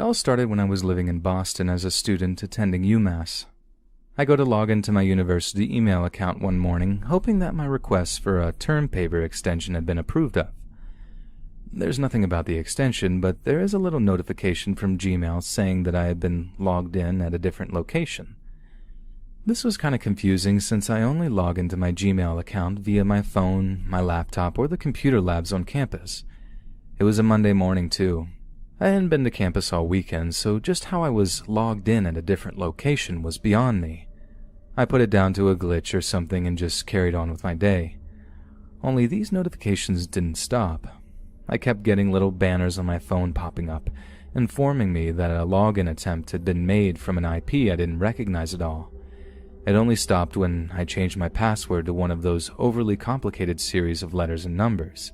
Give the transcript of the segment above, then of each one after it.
all started when I was living in Boston as a student attending UMass. I go to log into my university email account one morning, hoping that my request for a term paper extension had been approved of. There's nothing about the extension, but there is a little notification from Gmail saying that I had been logged in at a different location. This was kind of confusing since I only log into my Gmail account via my phone, my laptop, or the computer labs on campus. It was a Monday morning, too. I hadn't been to campus all weekend, so just how I was logged in at a different location was beyond me. I put it down to a glitch or something and just carried on with my day. Only these notifications didn't stop. I kept getting little banners on my phone popping up, informing me that a login attempt had been made from an IP I didn't recognize at all. It only stopped when I changed my password to one of those overly complicated series of letters and numbers.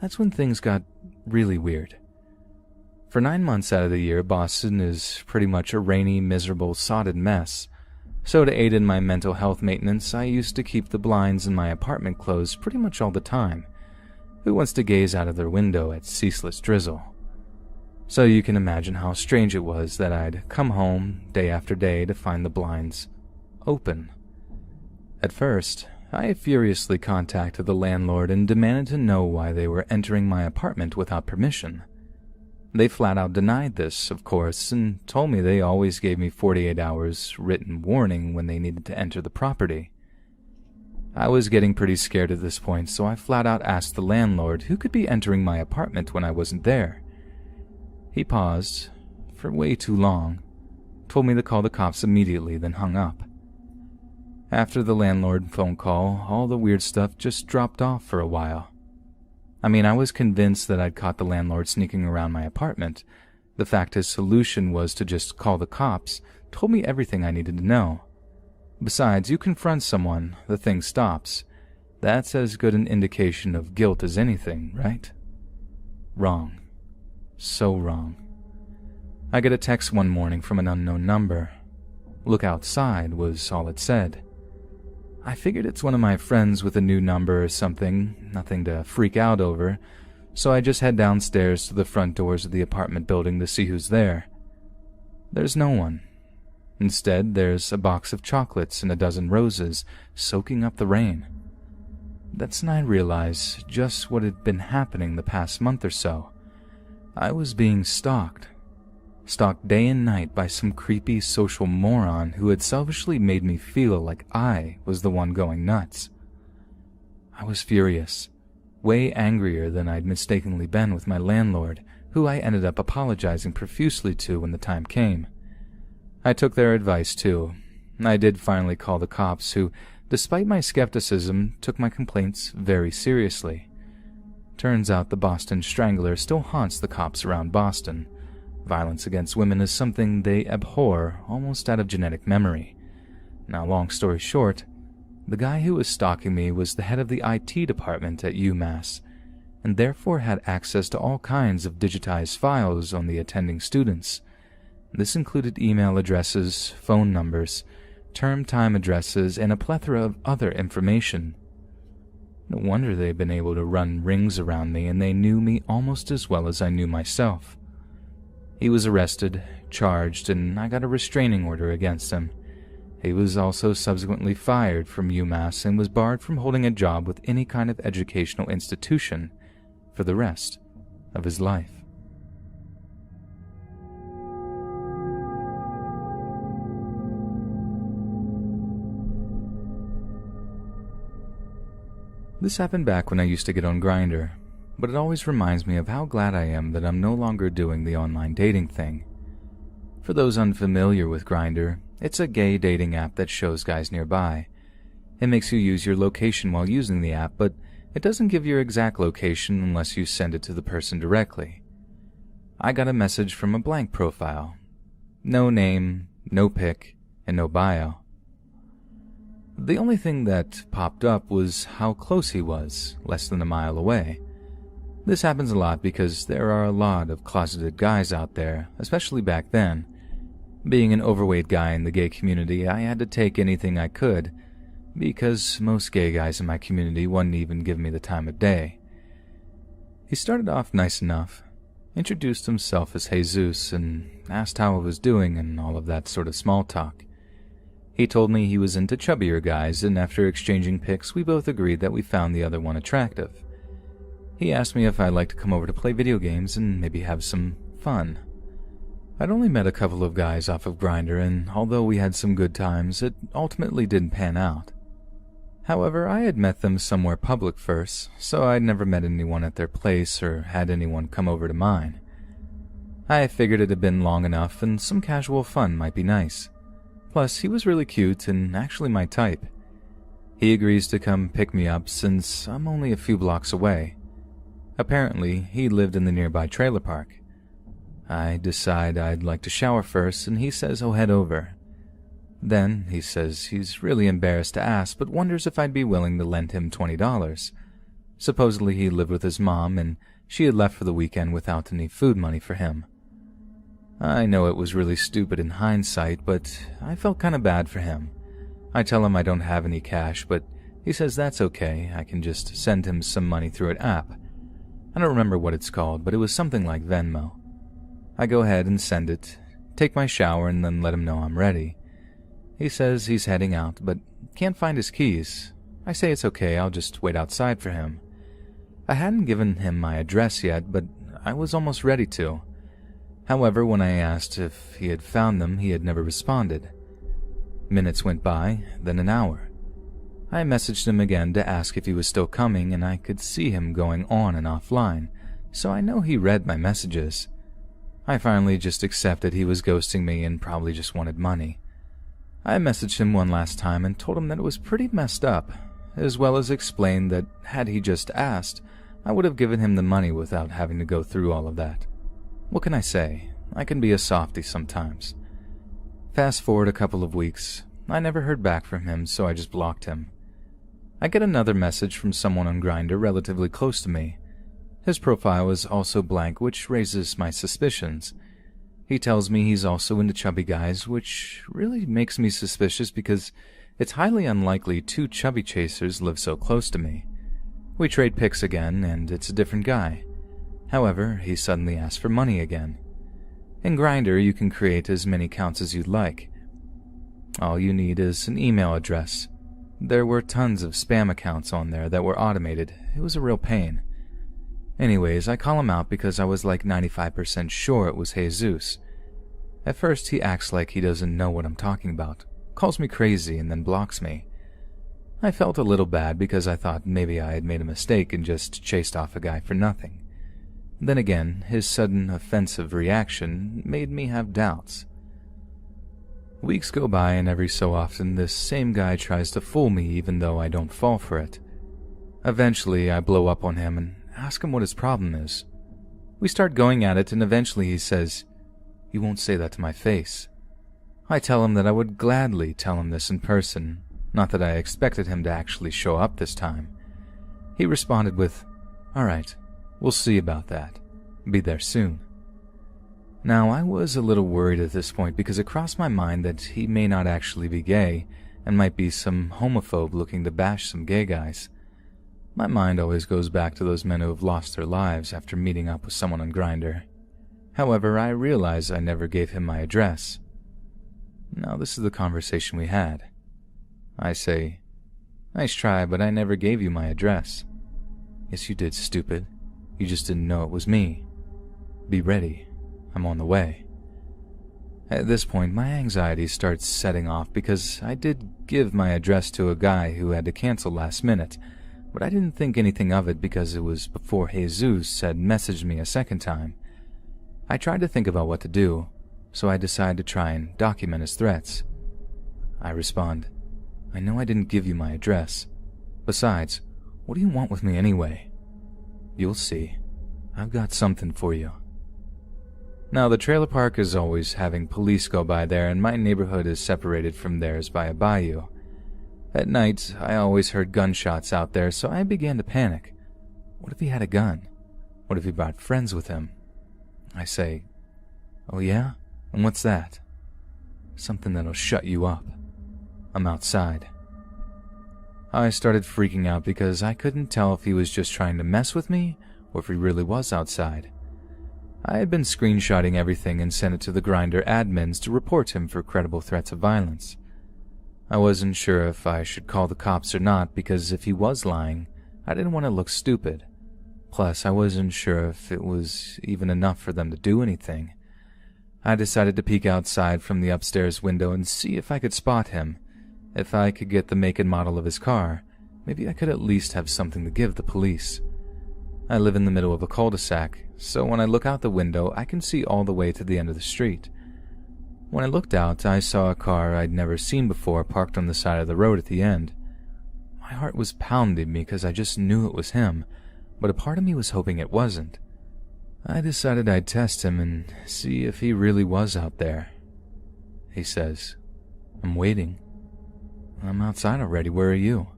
That's when things got really weird. For 9 months out of the year, Boston is pretty much a rainy, miserable, sodded mess. So to aid in my mental health maintenance, I used to keep the blinds in my apartment closed pretty much all the time. Who wants to gaze out of their window at ceaseless drizzle? So you can imagine how strange it was that I'd come home day after day to find the blinds open. At first, I furiously contacted the landlord and demanded to know why they were entering my apartment without permission. They flat out denied this, of course, and told me they always gave me 48 hours written warning when they needed to enter the property. I was getting pretty scared at this point, so I flat out asked the landlord who could be entering my apartment when I wasn't there. He paused, for way too long, told me to call the cops immediately, then hung up. After the landlord phone call, all the weird stuff just dropped off for a while. I was convinced that I'd caught the landlord sneaking around my apartment. The fact his solution was to just call the cops told me everything I needed to know. Besides, you confront someone, the thing stops. That's as good an indication of guilt as anything, right? Wrong. So wrong. I get a text one morning from an unknown number. "Look outside" was all it said. I figured it's one of my friends with a new number or something, nothing to freak out over, so I just head downstairs to the front doors of the apartment building to see who's there. There's no one. Instead, there's a box of chocolates and a dozen roses soaking up the rain. That's when I realized just what had been happening the past month or so. I was being stalked day and night by some creepy social moron who had selfishly made me feel like I was the one going nuts. I was furious, way angrier than I'd mistakenly been with my landlord, who I ended up apologizing profusely to when the time came. I took their advice too. I did finally call the cops who, despite my skepticism, took my complaints very seriously. Turns out the Boston Strangler still haunts the cops around Boston. Violence against women is something they abhor almost out of genetic memory. Now, long story short, the guy who was stalking me was the head of the IT department at UMass, and therefore had access to all kinds of digitized files on the attending students. This included email addresses, phone numbers, term time addresses, and a plethora of other information. No wonder they'd been able to run rings around me, and they knew me almost as well as I knew myself. He was arrested, charged, and I got a restraining order against him. He was also subsequently fired from UMass and was barred from holding a job with any kind of educational institution for the rest of his life. This happened back when I used to get on Grindr, but it always reminds me of how glad I am that I'm no longer doing the online dating thing. For those unfamiliar with Grindr, it's a gay dating app that shows guys nearby. It makes you use your location while using the app, but it doesn't give your exact location unless you send it to the person directly. I got a message from a blank profile. No name, no pic, and no bio. The only thing that popped up was how close he was, less than a mile away. This happens a lot because there are a lot of closeted guys out there, especially back then. Being an overweight guy in the gay community, I had to take anything I could, because most gay guys in my community wouldn't even give me the time of day. He started off nice enough. introduced himself as Jesus, and asked how I was doing and all of that sort of small talk. He told me he was into chubbier guys, and after exchanging pics, we both agreed that we found the other one attractive. He asked me if I'd like to come over to play video games and maybe have some fun. I'd only met a couple of guys off of Grindr, and although we had some good times, it ultimately didn't pan out. However, I had met them somewhere public first, so I'd never met anyone at their place or had anyone come over to mine. I figured it had been long enough and some casual fun might be nice. Plus, he was really cute and actually my type. He agrees to come pick me up since I'm only a few blocks away. Apparently, he lived in the nearby trailer park. I decide I'd like to shower first, and he says he'll head over. Then, he says he's really embarrassed to ask, but wonders if I'd be willing to lend him $20. Supposedly he lived with his mom, and she had left for the weekend without any food money for him. I know it was really stupid in hindsight, but I felt kinda bad for him. I tell him I don't have any cash, but he says that's okay, I can just send him some money through an app. I don't remember what it's called, but it was something like Venmo. I go ahead and send it, take my shower, and then let him know I'm ready. He says he's heading out, but can't find his keys. I say it's okay, I'll just wait outside for him. I hadn't given him my address yet, but I was almost ready to. However, when I asked if he had found them, he had never responded. Minutes went by, then an hour. I messaged him again to ask if he was still coming, and I could see him going on and offline, so I know he read my messages. I finally just accepted he was ghosting me and probably just wanted money. I messaged him one last time and told him that it was pretty messed up, as well as explained that had he just asked, I would have given him the money without having to go through all of that. What can I say? I can be a softie sometimes. Fast forward a couple of weeks. I never heard back from him, so I just blocked him. I get another message from someone on Grindr relatively close to me. His profile is also blank, which raises my suspicions. He tells me he's also into chubby guys, which really makes me suspicious because it's highly unlikely two chubby chasers live so close to me. We trade pics again, and it's a different guy. However, he suddenly asks for money again. In Grindr, you can create as many accounts as you'd like. All you need is an email address. There were tons of spam accounts on there that were automated. It was a real pain. Anyways, I call him out because I was like 95% sure it was Jesus. At first, he acts like he doesn't know what I'm talking about, calls me crazy, and then blocks me. I felt a little bad because I thought maybe I had made a mistake and just chased off a guy for nothing. Then again, his sudden offensive reaction made me have doubts. Weeks go by, and every so often this same guy tries to fool me even though I don't fall for it. Eventually, I blow up on him and ask him what his problem is. We start going at it, and eventually he says, "You won't say that to my face." I tell him that I would gladly tell him this in person, not that I expected him to actually show up this time. He responded with, "Alright, we'll see about that. Be there soon." Now, I was a little worried at this point because it crossed my mind that he may not actually be gay and might be some homophobe looking to bash some gay guys. My mind always goes back to those men who have lost their lives after meeting up with someone on Grindr. However, I realize I never gave him my address. Now, this is the conversation we had. I say, "Nice try, but I never gave you my address." "Yes, you did, stupid. You just didn't know it was me. Be ready. I'm on the way." At this point, my anxiety starts setting off because I did give my address to a guy who had to cancel last minute, but I didn't think anything of it because it was before Jesus had messaged me a second time. I tried to think about what to do, so I decided to try and document his threats. I respond, "I know I didn't give you my address. Besides, what do you want with me anyway?" "You'll see. I've got something for you." Now, the trailer park is always having police go by there, and my neighborhood is separated from theirs by a bayou. At night, I always heard gunshots out there, so I began to panic. What if he had a gun? What if he brought friends with him? I say, "Oh yeah? And what's that?" "Something that'll shut you up. I'm outside." I started freaking out because I couldn't tell if he was just trying to mess with me or if he really was outside. I had been screenshotting everything and sent it to the Grindr admins to report him for credible threats of violence. I wasn't sure if I should call the cops or not because if he was lying, I didn't want to look stupid. Plus, I wasn't sure if it was even enough for them to do anything. I decided to peek outside from the upstairs window and see if I could spot him. If I could get the make and model of his car, maybe I could at least have something to give the police. I live in the middle of a cul-de-sac, so when I look out the window, I can see all the way to the end of the street. When I looked out, I saw a car I'd never seen before parked on the side of the road at the end. My heart was pounding me because I just knew it was him, but a part of me was hoping it wasn't. I decided I'd test him and see if he really was out there. He says, "I'm waiting." "I'm outside already, where are you?"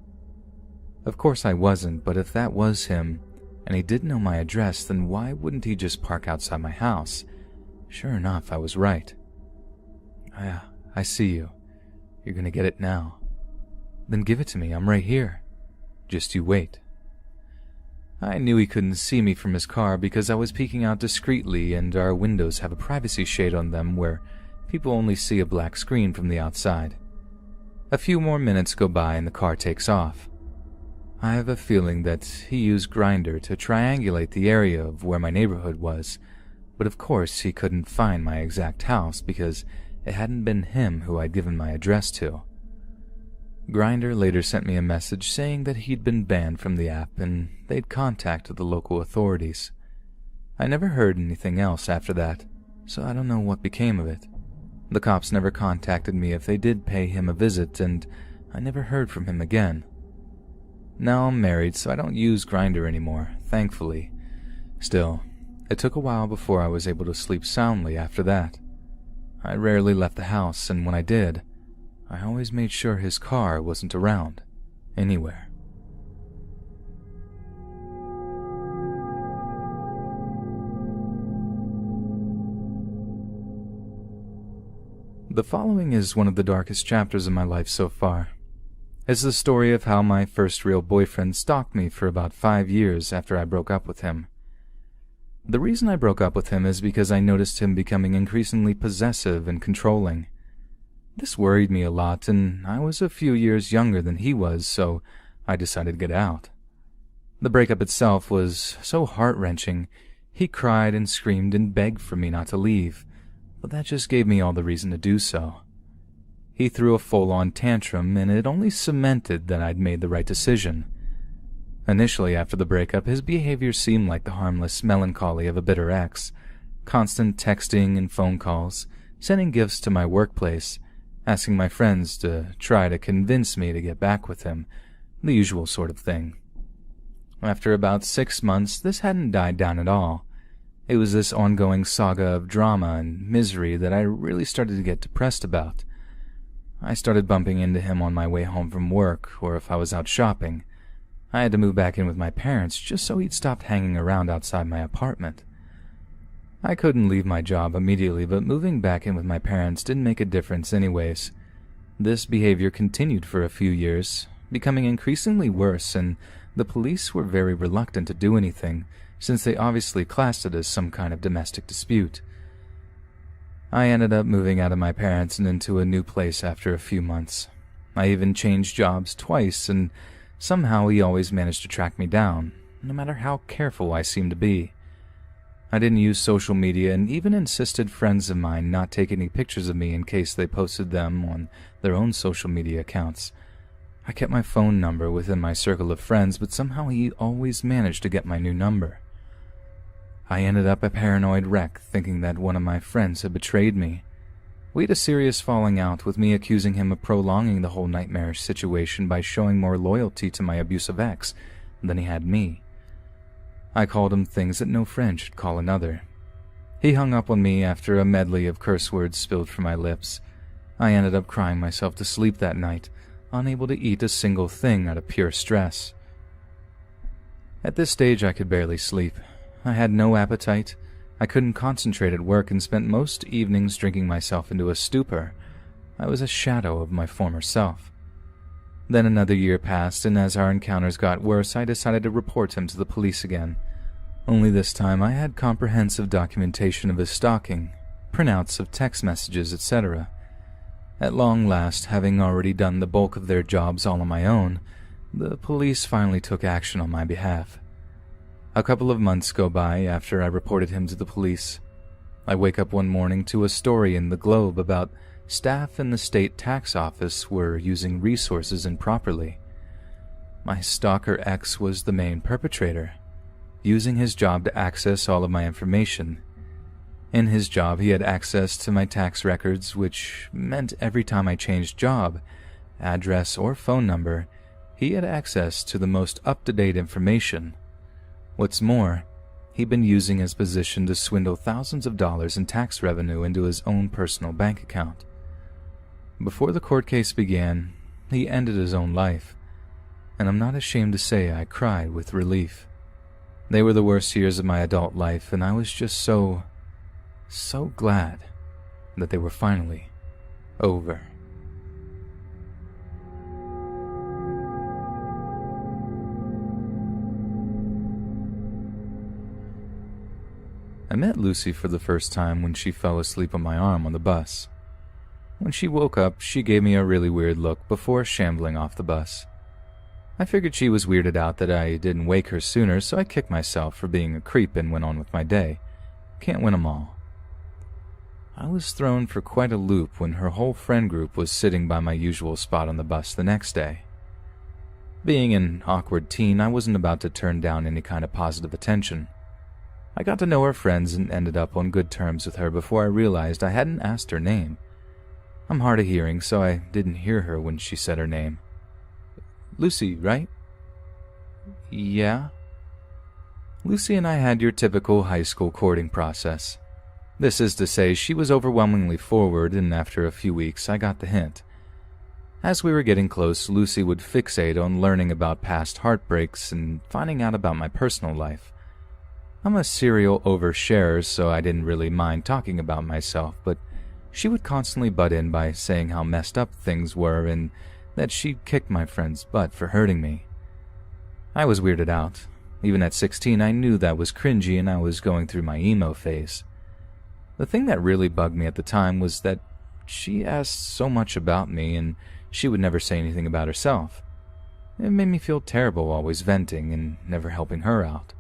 Of course I wasn't, but if that was him, and he did know my address, then why wouldn't he just park outside my house? Sure enough, I was right. I see you. You're gonna get it now. Then give it to me, I'm right here. Just you wait." I knew he couldn't see me from his car because I was peeking out discreetly and our windows have a privacy shade on them where people only see a black screen from the outside. A few more minutes go by and the car takes off. I have a feeling that he used Grindr to triangulate the area of where my neighborhood was, but of course he couldn't find my exact house because it hadn't been him who I'd given my address to. Grindr later sent me a message saying that he'd been banned from the app and they'd contacted the local authorities. I never heard anything else after that, so I don't know what became of it. The cops never contacted me if they did pay him a visit, and I never heard from him again. Now I'm married, so I don't use Grindr anymore, thankfully. Still, it took a while before I was able to sleep soundly after that. I rarely left the house, and when I did, I always made sure his car wasn't around, anywhere. The following is one of the darkest chapters of my life so far. It's the story of how my first real boyfriend stalked me for about 5 years after I broke up with him. The reason I broke up with him is because I noticed him becoming increasingly possessive and controlling. This worried me a lot, and I was a few years younger than he was, so I decided to get out. The breakup itself was so heart-wrenching. He cried and screamed and begged for me not to leave, but that just gave me all the reason to do so. He threw a full-on tantrum, and it only cemented that I'd made the right decision. Initially, after the breakup, his behavior seemed like the harmless melancholy of a bitter ex. Constant texting and phone calls, sending gifts to my workplace, asking my friends to try to convince me to get back with him, the usual sort of thing. After about 6 months, this hadn't died down at all. It was this ongoing saga of drama and misery that I really started to get depressed about. I started bumping into him on my way home from work, or if I was out shopping. I had to move back in with my parents just so he'd stopped hanging around outside my apartment. I couldn't leave my job immediately, but moving back in with my parents didn't make a difference anyways. This behavior continued for a few years, becoming increasingly worse, and the police were very reluctant to do anything, since they obviously classed it as some kind of domestic dispute. I ended up moving out of my parents and into a new place after a few months. I even changed jobs twice, and somehow he always managed to track me down, no matter how careful I seemed to be. I didn't use social media and even insisted friends of mine not take any pictures of me in case they posted them on their own social media accounts. I kept my phone number within my circle of friends, but somehow he always managed to get my new number. I ended up a paranoid wreck, thinking that one of my friends had betrayed me. We had a serious falling out, with me accusing him of prolonging the whole nightmarish situation by showing more loyalty to my abusive ex than he had me. I called him things that no friend should call another. He hung up on me after a medley of curse words spilled from my lips. I ended up crying myself to sleep that night, unable to eat a single thing out of pure stress. At this stage, I could barely sleep. I had no appetite. I couldn't concentrate at work and spent most evenings drinking myself into a stupor. I was a shadow of my former self. Then another year passed, and as our encounters got worse, I decided to report him to the police again. Only this time I had comprehensive documentation of his stalking, printouts of text messages, etc. At long last, having already done the bulk of their jobs all on my own, the police finally took action on my behalf. A couple of months go by after I reported him to the police. I wake up one morning to a story in the Globe about staff in the state tax office were using resources improperly. My stalker ex was the main perpetrator, using his job to access all of my information. In his job, he had access to my tax records, which meant every time I changed job, address, or phone number, he had access to the most up-to-date information. What's more, he'd been using his position to swindle thousands of dollars in tax revenue into his own personal bank account. Before the court case began, he ended his own life, and I'm not ashamed to say I cried with relief. They were the worst years of my adult life, and I was just so glad that they were finally over. I met Lucy for the first time when she fell asleep on my arm on the bus. When she woke up, she gave me a really weird look before shambling off the bus. I figured she was weirded out that I didn't wake her sooner, so I kicked myself for being a creep and went on with my day. Can't win 'em all. I was thrown for quite a loop when her whole friend group was sitting by my usual spot on the bus the next day. Being an awkward teen, I wasn't about to turn down any kind of positive attention. I got to know her friends and ended up on good terms with her before I realized I hadn't asked her name. I'm hard of hearing, so I didn't hear her when she said her name. Lucy, right? Yeah. Lucy and I had your typical high school courting process. This is to say, she was overwhelmingly forward, and after a few weeks, I got the hint. As we were getting close, Lucy would fixate on learning about past heartbreaks and finding out about my personal life. I'm a serial oversharer, so I didn't really mind talking about myself, but she would constantly butt in by saying how messed up things were and that she'd kicked my friend's butt for hurting me. I was weirded out. Even at 16, I knew that was cringy and I was going through my emo phase. The thing that really bugged me at the time was that she asked so much about me and she would never say anything about herself. It made me feel terrible always venting and never helping her out.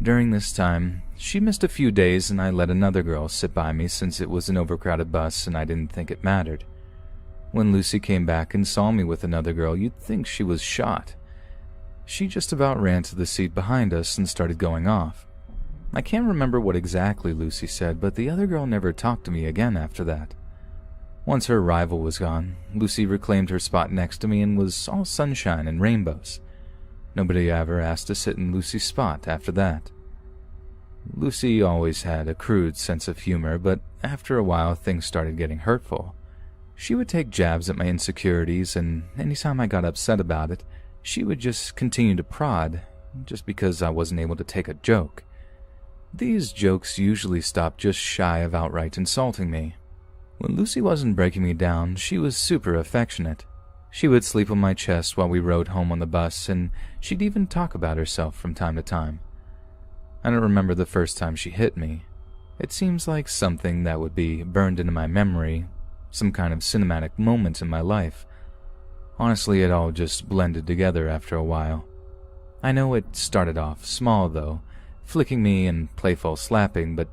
During this time, she missed a few days and I let another girl sit by me since it was an overcrowded bus and I didn't think it mattered. When Lucy came back and saw me with another girl, you'd think she was shot. She just about ran to the seat behind us and started going off. I can't remember what exactly Lucy said, but the other girl never talked to me again after that. Once her rival was gone, Lucy reclaimed her spot next to me and was all sunshine and rainbows. Nobody ever asked to sit in Lucy's spot after that. Lucy always had a crude sense of humor, but after a while things started getting hurtful. She would take jabs at my insecurities, and anytime I got upset about it, she would just continue to prod, just because I wasn't able to take a joke. These jokes usually stopped just shy of outright insulting me. When Lucy wasn't breaking me down, she was super affectionate. She would sleep on my chest while we rode home on the bus, and she'd even talk about herself from time to time. I don't remember the first time she hit me. It seems like something that would be burned into my memory, some kind of cinematic moment in my life. Honestly, it all just blended together after a while. I know it started off small, though, flicking me and playful slapping, but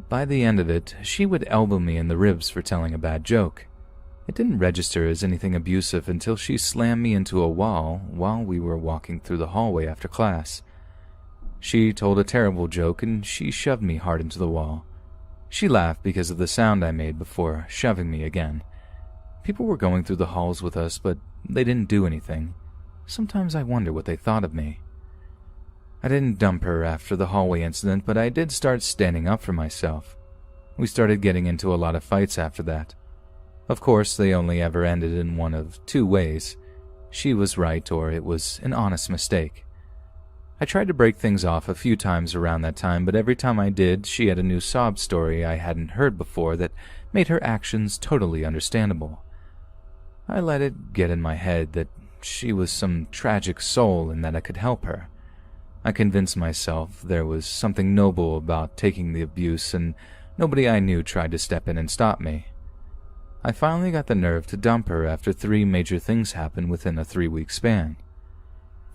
by the end of it, she would elbow me in the ribs for telling a bad joke. It didn't register as anything abusive until she slammed me into a wall while we were walking through the hallway after class. She told a terrible joke and she shoved me hard into the wall. She laughed because of the sound I made before shoving me again. People were going through the halls with us, but they didn't do anything. Sometimes I wonder what they thought of me. I didn't dump her after the hallway incident, but I did start standing up for myself. We started getting into a lot of fights after that. Of course, they only ever ended in one of two ways. She was right, or it was an honest mistake. I tried to break things off a few times around that time, but every time I did, she had a new sob story I hadn't heard before that made her actions totally understandable. I let it get in my head that she was some tragic soul and that I could help her. I convinced myself there was something noble about taking the abuse, and nobody I knew tried to step in and stop me. I finally got the nerve to dump her after 3 major things happened within a 3-week span.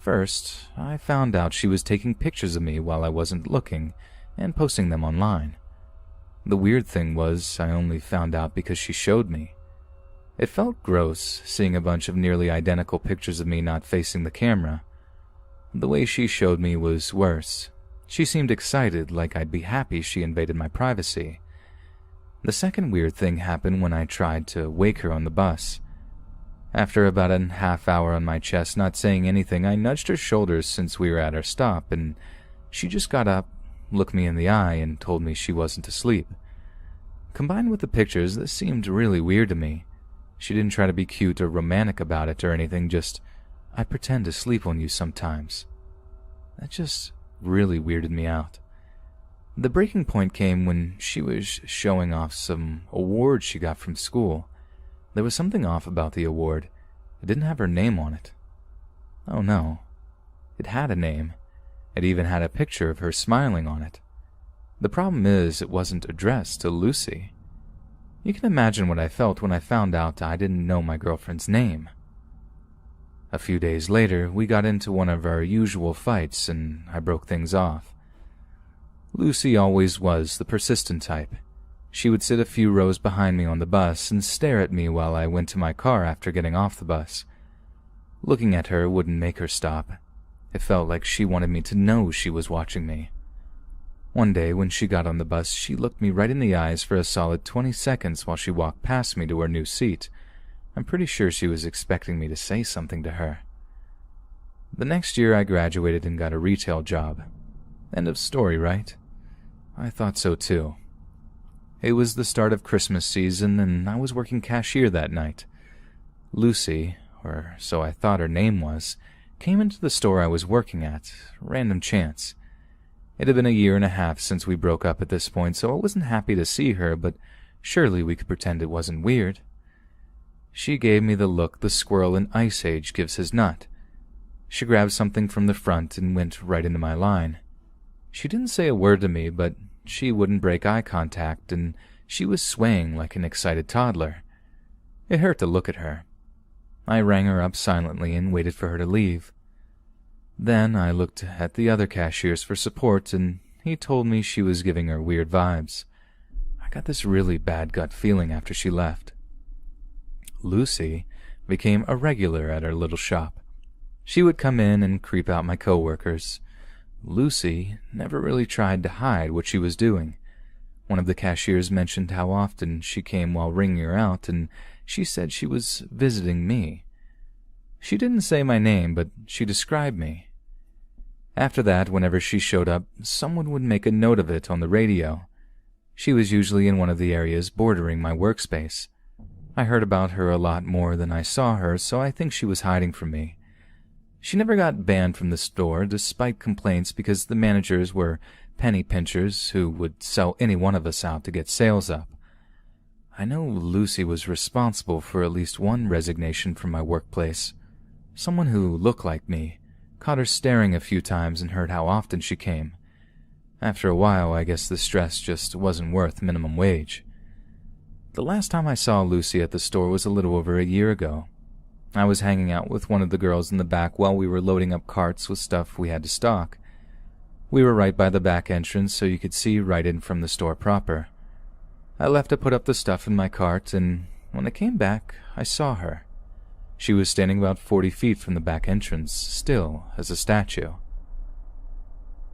First, I found out she was taking pictures of me while I wasn't looking and posting them online. The weird thing was, I only found out because she showed me. It felt gross seeing a bunch of nearly identical pictures of me not facing the camera. The way she showed me was worse. She seemed excited, like I'd be happy she invaded my privacy. The second weird thing happened when I tried to wake her on the bus. After about a half hour on my chest not saying anything, I nudged her shoulders since we were at our stop, and she just got up, looked me in the eye, and told me she wasn't asleep. Combined with the pictures, this seemed really weird to me. She didn't try to be cute or romantic about it or anything, just, "I pretend to sleep on you sometimes." That just really weirded me out. The breaking point came when she was showing off some award she got from school. There was something off about the award. It didn't have her name on it. Oh no. It had a name. It even had a picture of her smiling on it. The problem is, it wasn't addressed to Lucy. You can imagine what I felt when I found out I didn't know my girlfriend's name. A few days later, we got into one of our usual fights, and I broke things off. Lucy always was the persistent type. She would sit a few rows behind me on the bus and stare at me while I went to my car after getting off the bus. Looking at her wouldn't make her stop. It felt like she wanted me to know she was watching me. One day, when she got on the bus, she looked me right in the eyes for a solid 20 seconds while she walked past me to her new seat. I'm pretty sure she was expecting me to say something to her. The next year, I graduated and got a retail job. End of story, right? I thought so too. It was the start of Christmas season, and I was working cashier that night. Lucy, or so I thought her name was, came into the store I was working at, random chance. It had been 1.5 years since we broke up at this point, so I wasn't happy to see her, but surely we could pretend it wasn't weird. She gave me the look the squirrel in Ice Age gives his nut. She grabbed something from the front and went right into my line. She didn't say a word to me, but she wouldn't break eye contact, and she was swaying like an excited toddler. It hurt to look at her. I rang her up silently and waited for her to leave. Then I looked at the other cashiers for support, and he told me she was giving her weird vibes. I got this really bad gut feeling after she left. Lucy became a regular at our little shop. She would come in and creep out my coworkers. Lucy never really tried to hide what she was doing. One of the cashiers mentioned how often she came while ringing her out, and she said she was visiting me. She didn't say my name, but she described me. After that, whenever she showed up, someone would make a note of it on the radio. She was usually in one of the areas bordering my workspace. I heard about her a lot more than I saw her, so I think she was hiding from me. She never got banned from the store, despite complaints because the managers were penny pinchers who would sell any one of us out to get sales up. I know Lucy was responsible for at least one resignation from my workplace. Someone who looked like me caught her staring a few times and heard how often she came. After a while, I guess the stress just wasn't worth minimum wage. The last time I saw Lucy at the store was a little over 1 year ago. I was hanging out with one of the girls in the back while we were loading up carts with stuff we had to stock. We were right by the back entrance, so you could see right in from the store proper. I left to put up the stuff in my cart, and when I came back, I saw her. She was standing about 40 feet from the back entrance, still as a statue.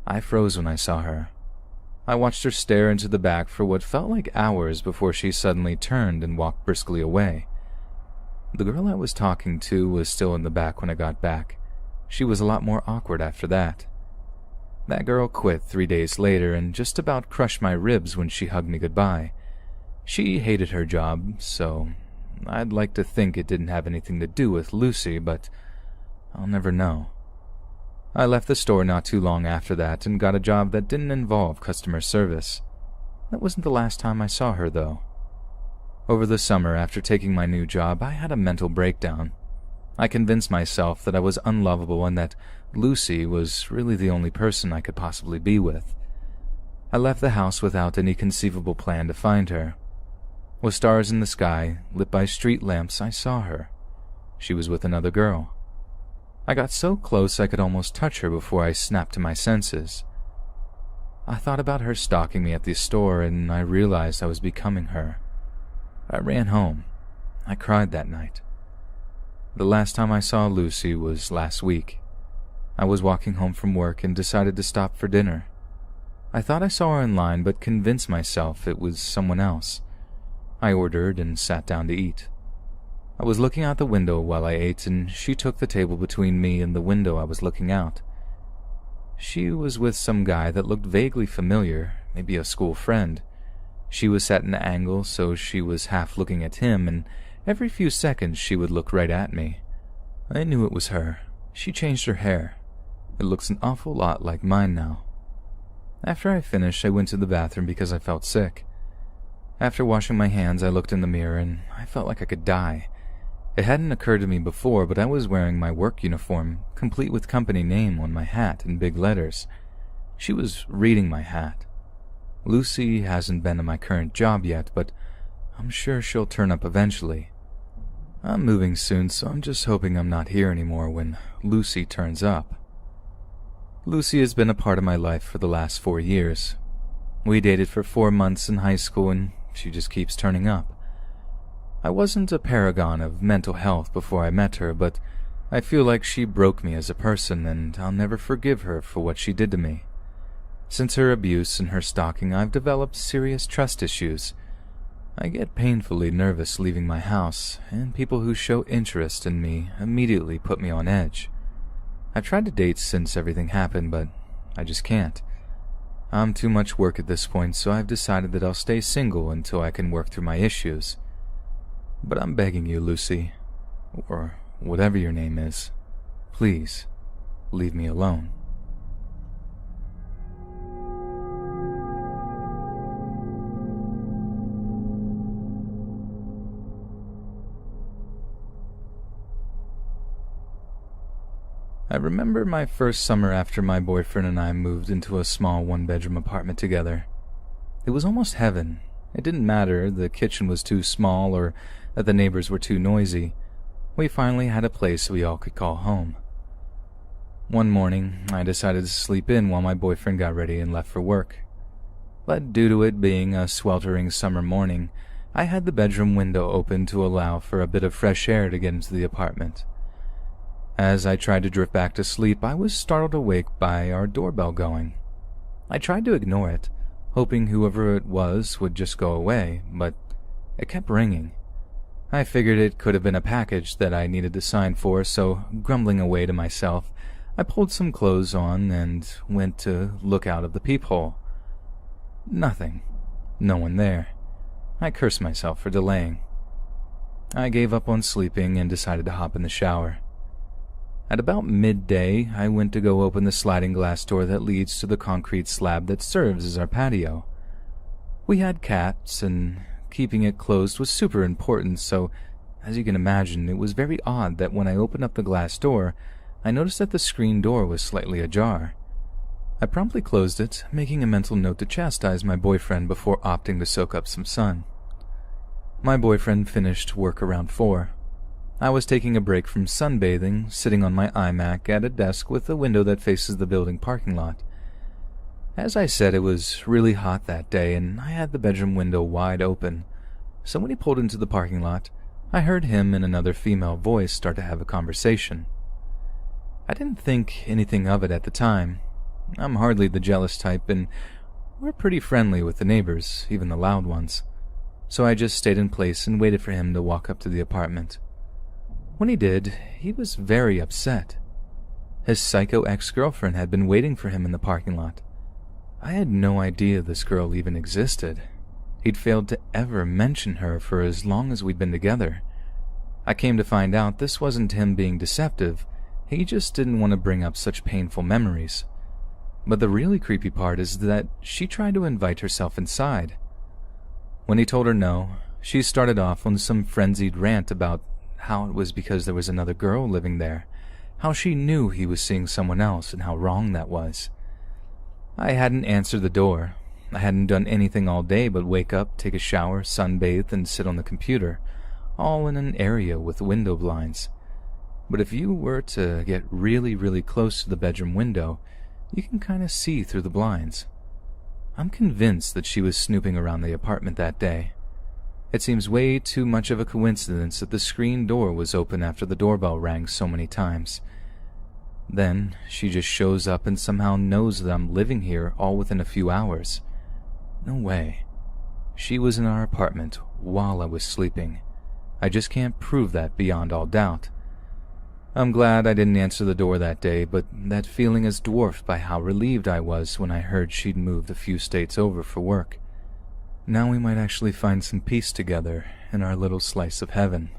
I froze when I saw her. I watched her stare into the back for what felt like hours before she suddenly turned and walked briskly away. The girl I was talking to was still in the back when I got back. She was a lot more awkward after that. That girl quit 3 days later and just about crushed my ribs when she hugged me goodbye. She hated her job, so I'd like to think it didn't have anything to do with Lucy, but I'll never know. I left the store not too long after that and got a job that didn't involve customer service. That wasn't the last time I saw her, though. Over the summer, after taking my new job, I had a mental breakdown. I convinced myself that I was unlovable and that Lucy was really the only person I could possibly be with. I left the house without any conceivable plan to find her. With stars in the sky, lit by street lamps, I saw her. She was with another girl. I got so close I could almost touch her before I snapped to my senses. I thought about her stalking me at the store, and I realized I was becoming her. I ran home. I cried that night. The last time I saw Lucy was last week. I was walking home from work and decided to stop for dinner. I thought I saw her in line, but convinced myself it was someone else. I ordered and sat down to eat. I was looking out the window while I ate, and she took the table between me and the window I was looking out. She was with some guy that looked vaguely familiar, maybe a school friend. She was at an angle, so she was half looking at him, and every few seconds she would look right at me. I knew it was her. She changed her hair. It looks an awful lot like mine now. After I finished, I went to the bathroom because I felt sick. After washing my hands, I looked in the mirror, and I felt like I could die. It hadn't occurred to me before, but I was wearing my work uniform, complete with company name on my hat in big letters. She was reading my hat. Lucy hasn't been in my current job yet, but I'm sure she'll turn up eventually. I'm moving soon, so I'm just hoping I'm not here anymore when Lucy turns up. Lucy has been a part of my life for the last 4 years. We dated for 4 months in high school, and she just keeps turning up. I wasn't a paragon of mental health before I met her, but I feel like she broke me as a person, and I'll never forgive her for what she did to me. Since her abuse and her stalking, I've developed serious trust issues. I get painfully nervous leaving my house, and people who show interest in me immediately put me on edge. I've tried to date since everything happened, but I just can't. I'm too much work at this point, so I've decided that I'll stay single until I can work through my issues. But I'm begging you, Lucy, or whatever your name is, please, leave me alone. I remember my first summer after my boyfriend and I moved into a small one-bedroom apartment together. It was almost heaven. It didn't matter the kitchen was too small or that the neighbors were too noisy. We finally had a place we all could call home. One morning, I decided to sleep in while my boyfriend got ready and left for work. But due to it being a sweltering summer morning, I had the bedroom window open to allow for a bit of fresh air to get into the apartment. As I tried to drift back to sleep, I was startled awake by our doorbell going. I tried to ignore it, hoping whoever it was would just go away, but it kept ringing. I figured it could have been a package that I needed to sign for, so grumbling away to myself, I pulled some clothes on and went to look out of the peephole. Nothing. No one there. I cursed myself for delaying. I gave up on sleeping and decided to hop in the shower. At about midday, I went to go open the sliding glass door that leads to the concrete slab that serves as our patio. We had cats, and keeping it closed was super important, so, as you can imagine, it was very odd that when I opened up the glass door, I noticed that the screen door was slightly ajar. I promptly closed it, making a mental note to chastise my boyfriend before opting to soak up some sun. My boyfriend finished work around 4. I was taking a break from sunbathing, sitting on my iMac at a desk with a window that faces the building parking lot. As I said, it was really hot that day, and I had the bedroom window wide open, so when he pulled into the parking lot, I heard him and another female voice start to have a conversation. I didn't think anything of it at the time. I'm hardly the jealous type, and we're pretty friendly with the neighbors, even the loud ones, so I just stayed in place and waited for him to walk up to the apartment. When he did, he was very upset. His psycho ex-girlfriend had been waiting for him in the parking lot. I had no idea this girl even existed. He'd failed to ever mention her for as long as we'd been together. I came to find out this wasn't him being deceptive, he just didn't want to bring up such painful memories. But the really creepy part is that she tried to invite herself inside. When he told her no, she started off on some frenzied rant about how it was because there was another girl living there, how she knew he was seeing someone else and how wrong that was. I hadn't answered the door. I hadn't done anything all day but wake up, take a shower, sunbathe, and sit on the computer, all in an area with window blinds. But if you were to get really, really close to the bedroom window, you can kind of see through the blinds. I'm convinced that she was snooping around the apartment that day. It seems way too much of a coincidence that the screen door was open after the doorbell rang so many times. Then she just shows up and somehow knows that I'm living here all within a few hours. No way. She was in our apartment while I was sleeping. I just can't prove that beyond all doubt. I'm glad I didn't answer the door that day, but that feeling is dwarfed by how relieved I was when I heard she'd moved a few states over for work. Now we might actually find some peace together in our little slice of heaven.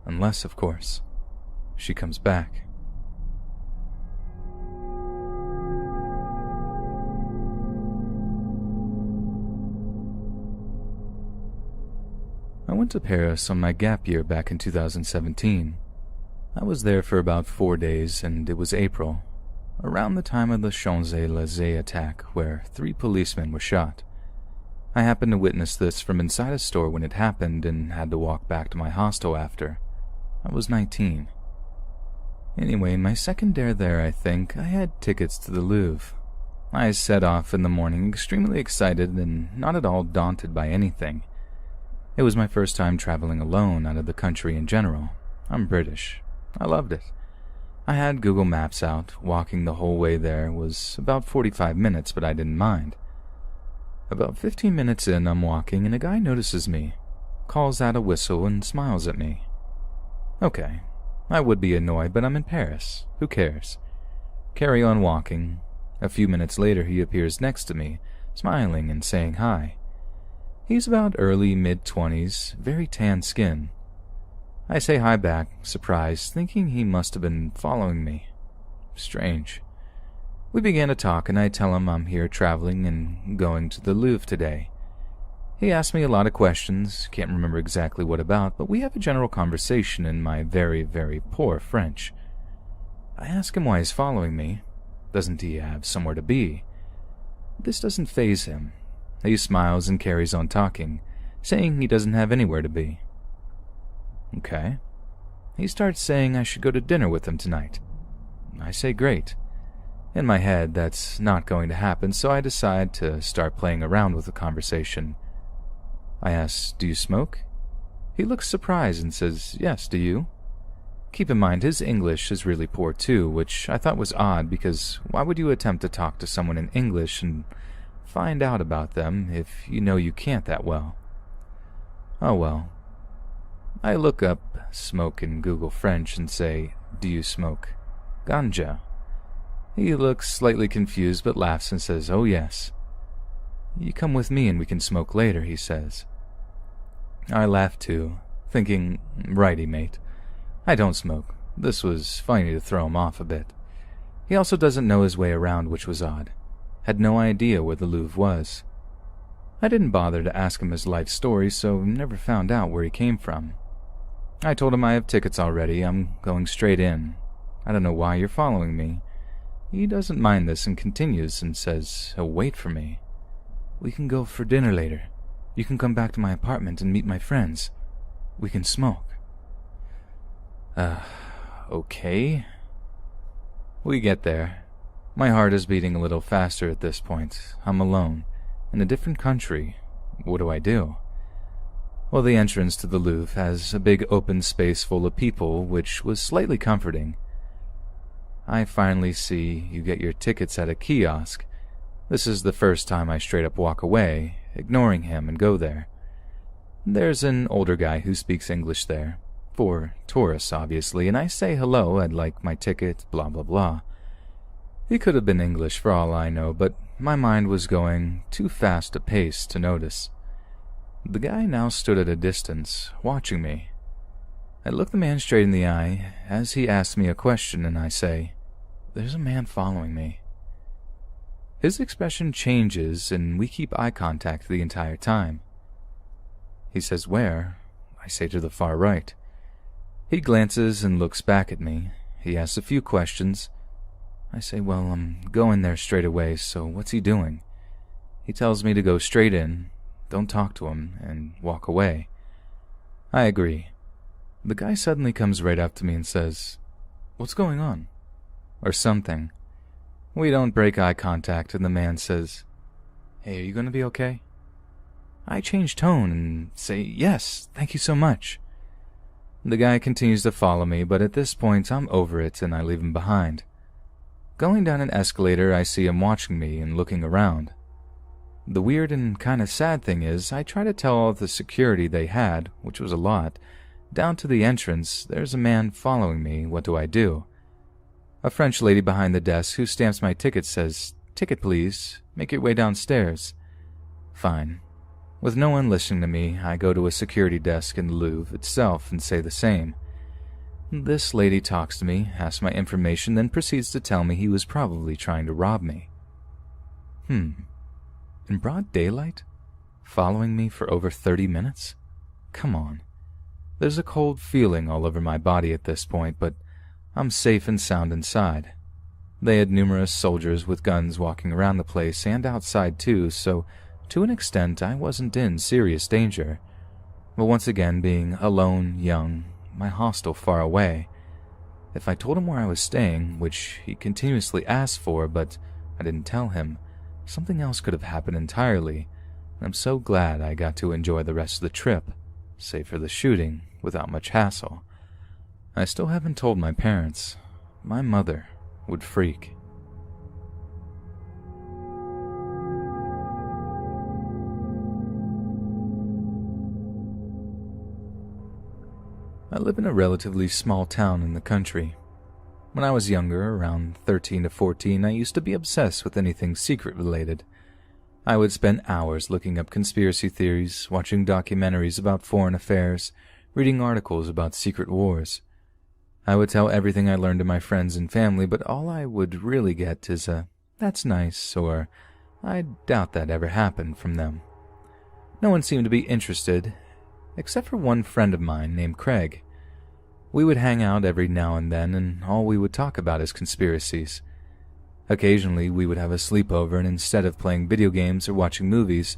Unless, of course, she comes back. I went to Paris on my gap year back in 2017. I was there for about 4 days, and it was April, around the time of the Champs-Élysées attack where 3 policemen were shot. I happened to witness this from inside a store when it happened and had to walk back to my hostel after. I was 19. Anyway, my second day there, I think, I had tickets to the Louvre. I set off in the morning extremely excited and not at all daunted by anything. It was my first time traveling alone out of the country in general. I'm British. I loved it. I had Google Maps out. Walking the whole way there was about 45 minutes, but I didn't mind. About 15 minutes in, I'm walking, and a guy notices me, calls out a whistle, and smiles at me. Okay, I would be annoyed, but I'm in Paris. Who cares? Carry on walking. A few minutes later, he appears next to me, smiling and saying hi. He's about early mid-20s, very tan skin. I say hi back, surprised, thinking he must have been following me. Strange. We began to talk, and I tell him I'm here traveling and going to the Louvre today. He asks me a lot of questions, can't remember exactly what about, but we have a general conversation in my very, very poor French. I ask him why he's following me. Doesn't he have somewhere to be? This doesn't faze him. He smiles and carries on talking, saying he doesn't have anywhere to be. Okay. He starts saying I should go to dinner with him tonight. I say great. In my head, that's not going to happen, so I decide to start playing around with the conversation. I ask, do you smoke? He looks surprised and says, yes, do you? Keep in mind, his English is really poor too, which I thought was odd because why would you attempt to talk to someone in English and find out about them if you know you can't that well? Oh well. I look up smoke in Google French and say, do you smoke ganja? He looks slightly confused but laughs and says, oh yes. You come with me and we can smoke later, he says. I laugh too, thinking, righty mate. I don't smoke. This was funny to throw him off a bit. He also doesn't know his way around, which was odd. Had no idea where the Louvre was. I didn't bother to ask him his life story, so never found out where he came from. I told him I have tickets already, I'm going straight in. I don't know why you're following me. He doesn't mind this and continues and says he'll wait for me. We can go for dinner later. You can come back to my apartment and meet my friends. We can smoke. Okay. We get there. My heart is beating a little faster at this point. I'm alone, in a different country. What do I do? Well, the entrance to the Louvre has a big open space full of people, which was slightly comforting. I finally see you get your tickets at a kiosk. This is the first time I straight up walk away, ignoring him and go there. There's an older guy who speaks English there, for tourists obviously, and I say hello, I'd like my ticket, blah blah blah. He could have been English for all I know, but my mind was going too fast a pace to notice. The guy now stood at a distance, watching me. I look the man straight in the eye as he asks me a question, and I say, there's a man following me. His expression changes, and we keep eye contact the entire time. He says, where? I say to the far right. He glances and looks back at me, He asks a few questions. I say, well, I'm going there straight away, so what's he doing? He tells me to go straight in, don't talk to him, and walk away. I agree. The guy suddenly comes right up to me and says, "What's going on?" Or something. We don't break eye contact, and the man says, "Hey, are you going to be okay?" I change tone and say, "Yes, thank you so much." The guy continues to follow me, but at this point I'm over it and I leave him behind. Going down an escalator, I see him watching me and looking around. The weird and kind of sad thing is, I try to tell all the security they had, which was a lot. Down to the entrance, there's a man following me. What do I do? A French lady behind the desk who stamps my ticket says, "Ticket, please. Make your way downstairs." Fine. With no one listening to me, I go to a security desk in the Louvre itself and say the same. This lady talks to me, asks my information, then proceeds to tell me he was probably trying to rob me. In broad daylight? Following me for over 30 minutes? Come on. There's a cold feeling all over my body at this point, but I'm safe and sound inside. They had numerous soldiers with guns walking around the place and outside too, so to an extent I wasn't in serious danger. But once again, being alone, young, my hostel far away. If I told him where I was staying, which he continuously asked for, but I didn't tell him, something else could have happened entirely. I'm so glad I got to enjoy the rest of the trip, save for the shooting, without much hassle. I still haven't told my parents. My mother would freak. I live in a relatively small town in the country. When I was younger, around 13 to 14, I used to be obsessed with anything secret-related. I would spend hours looking up conspiracy theories, watching documentaries about foreign affairs, reading articles about secret wars. I would tell everything I learned to my friends and family, but all I would really get is a, "That's nice," or "I doubt that ever happened" from them. No one seemed to be interested, except for one friend of mine named Craig. We would hang out every now and then, and all we would talk about is conspiracies. Occasionally, we would have a sleepover, and instead of playing video games or watching movies,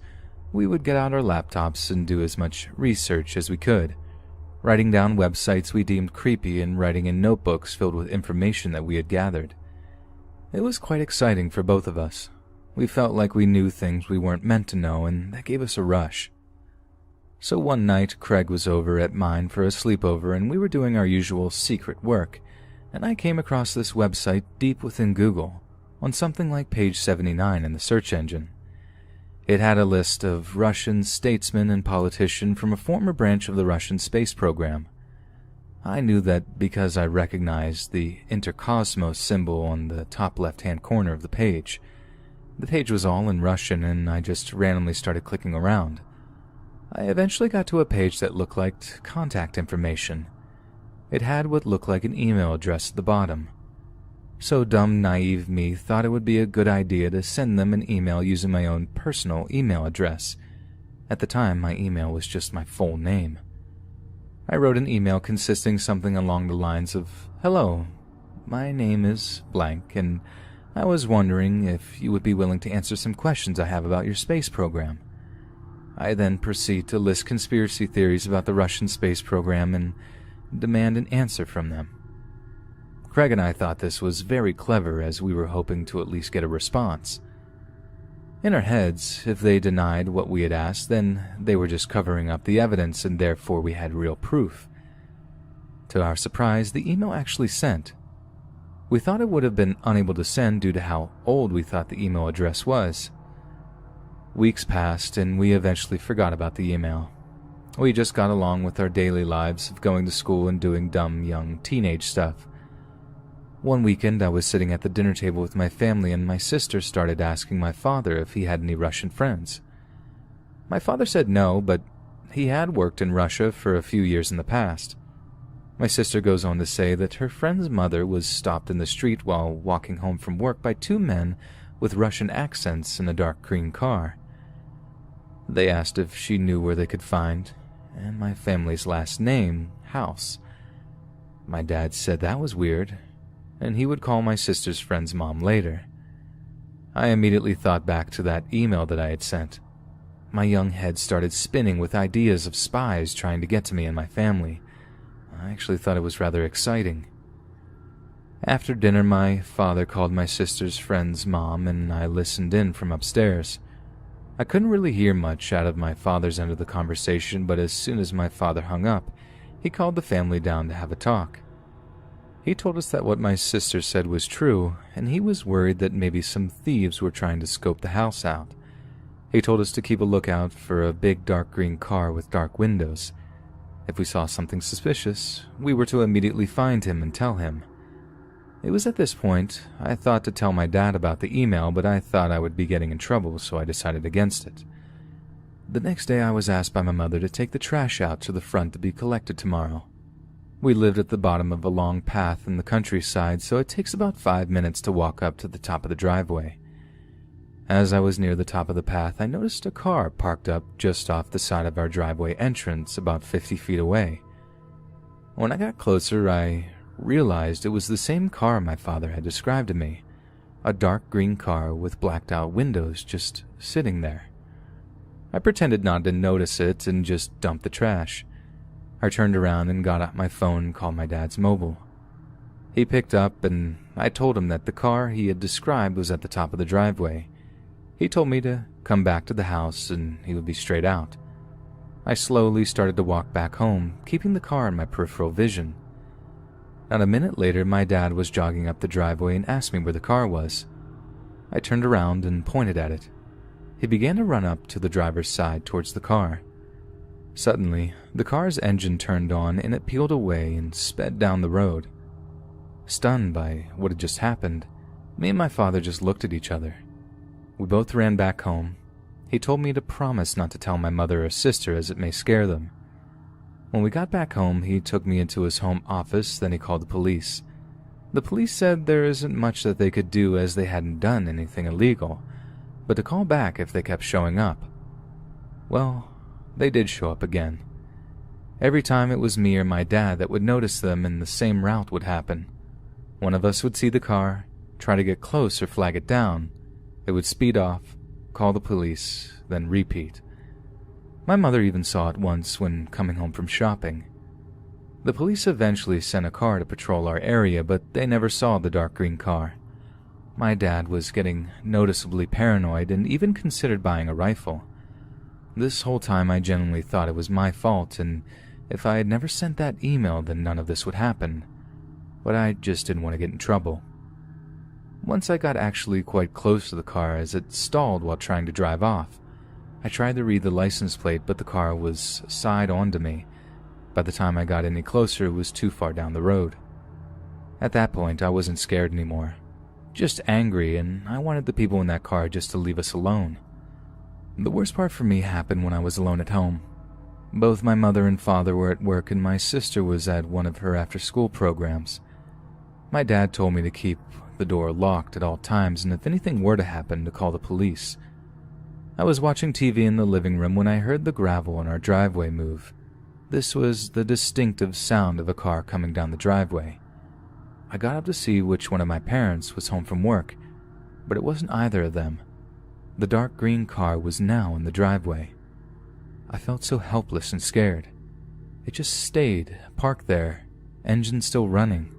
we would get out our laptops and do as much research as we could, writing down websites we deemed creepy and writing in notebooks filled with information that we had gathered. It was quite exciting for both of us. We felt like we knew things we weren't meant to know, and that gave us a rush. So one night, Craig was over at mine for a sleepover, and we were doing our usual secret work, and I came across this website deep within Google, on something like page 79 in the search engine. It had a list of Russian statesmen and politicians from a former branch of the Russian space program. I knew that because I recognized the intercosmos symbol on the top left-hand corner of the page. The page was all in Russian, and I just randomly started clicking around. I eventually got to a page that looked like contact information. It had what looked like an email address at the bottom. So dumb, naive me thought it would be a good idea to send them an email using my own personal email address. At the time, my email was just my full name. I wrote an email consisting something along the lines of, "Hello, my name is blank, and I was wondering if you would be willing to answer some questions I have about your space program." I then proceed to list conspiracy theories about the Russian space program and demand an answer from them. Craig and I thought this was very clever, as we were hoping to at least get a response. In our heads, if they denied what we had asked, then they were just covering up the evidence and therefore we had real proof. To our surprise, the email actually sent. We thought it would have been unable to send due to how old we thought the email address was. Weeks passed, and we eventually forgot about the email. We just got along with our daily lives of going to school and doing dumb, young teenage stuff. One weekend, I was sitting at the dinner table with my family, and my sister started asking my father if he had any Russian friends. My father said no, but he had worked in Russia for a few years in the past. My sister goes on to say that her friend's mother was stopped in the street while walking home from work by two men with Russian accents in a dark green car. They asked if she knew where they could find, and my family's last name, house. My dad said that was weird, and he would call my sister's friend's mom later. I immediately thought back to that email that I had sent. My young head started spinning with ideas of spies trying to get to me and my family. I actually thought it was rather exciting. After dinner, my father called my sister's friend's mom, and I listened in from upstairs. I couldn't really hear much out of my father's end of the conversation, but as soon as my father hung up, he called the family down to have a talk. He told us that what my sister said was true, and he was worried that maybe some thieves were trying to scope the house out. He told us to keep a lookout for a big dark green car with dark windows. If we saw something suspicious, we were to immediately find him and tell him. It was at this point I thought to tell my dad about the email, but I thought I would be getting in trouble, so I decided against it. The next day I was asked by my mother to take the trash out to the front to be collected tomorrow. We lived at the bottom of a long path in the countryside, so it takes about 5 minutes to walk up to the top of the driveway. As I was near the top of the path, I noticed a car parked up just off the side of our driveway entrance about 50 feet away. When I got closer, I realized it was the same car my father had described to me, a dark green car with blacked out windows just sitting there. I pretended not to notice it and just dumped the trash. I turned around and got out my phone and called my dad's mobile. He picked up and I told him that the car he had described was at the top of the driveway. He told me to come back to the house and he would be straight out. I slowly started to walk back home, keeping the car in my peripheral vision. Not a minute later, my dad was jogging up the driveway and asked me where the car was. I turned around and pointed at it. He began to run up to the driver's side towards the car. Suddenly, the car's engine turned on and it peeled away and sped down the road. Stunned by what had just happened, me and my father just looked at each other. We both ran back home. He told me to promise not to tell my mother or sister as it may scare them. When we got back home, he took me into his home office, then he called the police. The police said there isn't much that they could do as they hadn't done anything illegal, but to call back if they kept showing up. Well, they did show up again. Every time it was me or my dad that would notice them and the same route would happen. One of us would see the car, try to get close or flag it down. It would speed off, call the police, then repeat. My mother even saw it once when coming home from shopping. The police eventually sent a car to patrol our area, but they never saw the dark green car. My dad was getting noticeably paranoid and even considered buying a rifle. This whole time I genuinely thought it was my fault, and if I had never sent that email then none of this would happen. But I just didn't want to get in trouble. Once I got actually quite close to the car as it stalled while trying to drive off. I tried to read the license plate, but the car was side on to me. By the time I got any closer, it was too far down the road. At that point, I wasn't scared anymore. Just angry, and I wanted the people in that car just to leave us alone. The worst part for me happened when I was alone at home. Both my mother and father were at work, and my sister was at one of her after-school programs. My dad told me to keep the door locked at all times, and if anything were to happen, to call the police. I was watching TV in the living room when I heard the gravel on our driveway move. This was the distinctive sound of a car coming down the driveway. I got up to see which one of my parents was home from work, but it wasn't either of them. The dark green car was now in the driveway. I felt so helpless and scared. It just stayed, parked there, engine still running.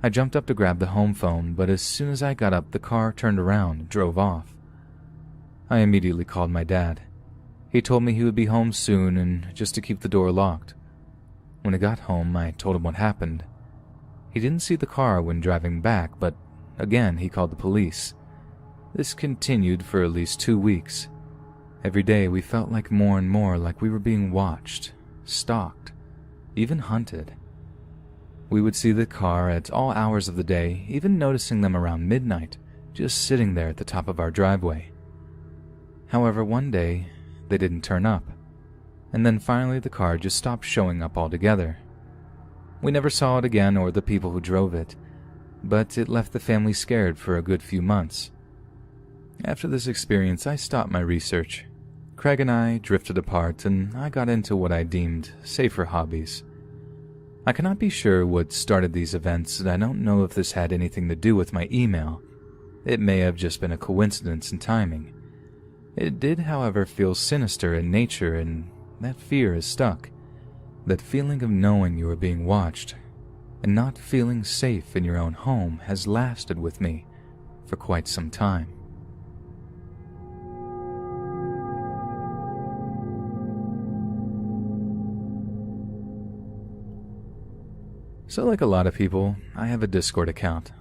I jumped up to grab the home phone, but as soon as I got up, the car turned around and drove off. I immediately called my dad. He told me he would be home soon and just to keep the door locked. When I got home, I told him what happened. He didn't see the car when driving back, but again he called the police. This continued for at least 2 weeks. Every day we felt like more and more like we were being watched, stalked, even hunted. We would see the car at all hours of the day, even noticing them around midnight, just sitting there at the top of our driveway. However, one day, they didn't turn up, and then finally the car just stopped showing up altogether. We never saw it again or the people who drove it, but it left the family scared for a good few months. After this experience, I stopped my research. Craig and I drifted apart, and I got into what I deemed safer hobbies. I cannot be sure what started these events, and I don't know if this had anything to do with my email. It may have just been a coincidence in timing. It did, however, feel sinister in nature, and that fear is stuck. That feeling of knowing you are being watched, and not feeling safe in your own home has lasted with me for quite some time. So like a lot of people, I have a Discord account.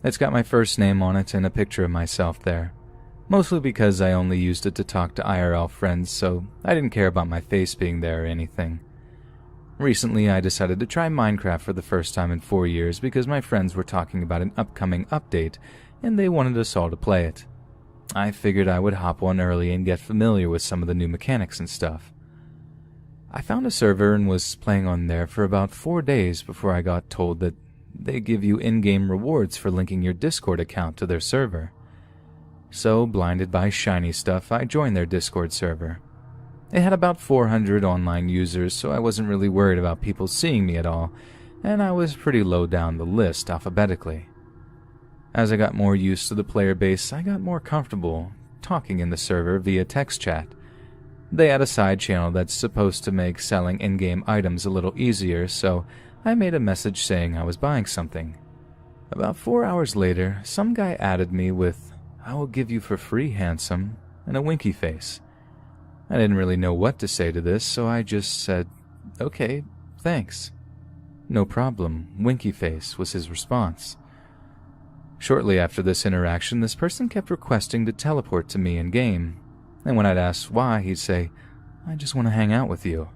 It's got my first name on it and a picture of myself there. Mostly because I only used it to talk to IRL friends, so I didn't care about my face being there or anything. Recently, I decided to try Minecraft for the first time in 4 years because my friends were talking about an upcoming update and they wanted us all to play it. I figured I would hop on early and get familiar with some of the new mechanics and stuff. I found a server and was playing on there for about 4 days before I got told that they give you in-game rewards for linking your Discord account to their server. So, blinded by shiny stuff, I joined their Discord server. It had about 400 online users, so I wasn't really worried about people seeing me at all, and I was pretty low down the list alphabetically. As I got more used to the player base, I got more comfortable talking in the server via text chat. They had a side channel that's supposed to make selling in-game items a little easier, so I made a message saying I was buying something. About 4 hours later, some guy added me with, "I will give you for free, handsome," and a winky face. I didn't really know what to say to this, so I just said, "Okay, thanks." "No problem, winky face," was his response. Shortly after this interaction, this person kept requesting to teleport to me in-game, and when I'd ask why, he'd say, "I just want to hang out with you,"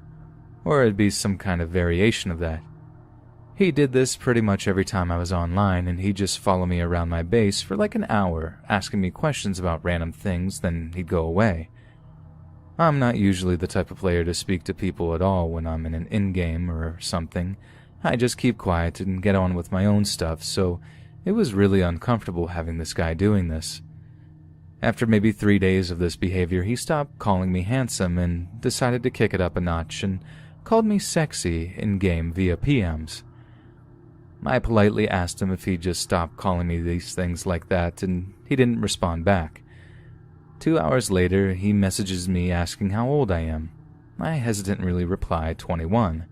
or it'd be some kind of variation of that. He did this pretty much every time I was online, and he'd just follow me around my base for like an hour, asking me questions about random things, then he'd go away. I'm not usually the type of player to speak to people at all when I'm in an in-game or something. I just keep quiet and get on with my own stuff, so it was really uncomfortable having this guy doing this. After maybe 3 days of this behavior, he stopped calling me handsome and decided to kick it up a notch and called me sexy in-game via PMs. I politely asked him if he'd just stop calling me these things like that, and he didn't respond back. 2 hours later, he messages me asking how old I am. I hesitantly reply 21.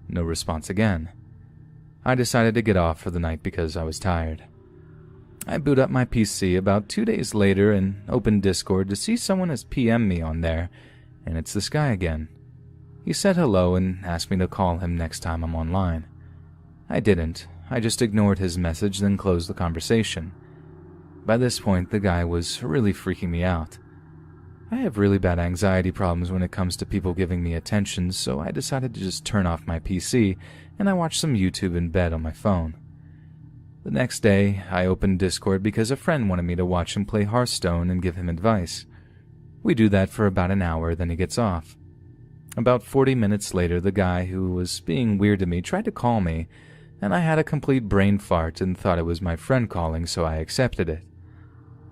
No response again. I decided to get off for the night because I was tired. I boot up my PC about 2 days later and open Discord to see someone has PM'd me on there, and it's this guy again. He said hello and asked me to call him next time I'm online. I didn't. I just ignored his message, then closed the conversation. By this point, the guy was really freaking me out. I have really bad anxiety problems when it comes to people giving me attention, so I decided to just turn off my PC, and I watched some YouTube in bed on my phone. The next day, I opened Discord because a friend wanted me to watch him play Hearthstone and give him advice. We do that for about an hour, then he gets off. About 40 minutes later, the guy who was being weird to me tried to call me, and I had a complete brain fart and thought it was my friend calling, so I accepted it.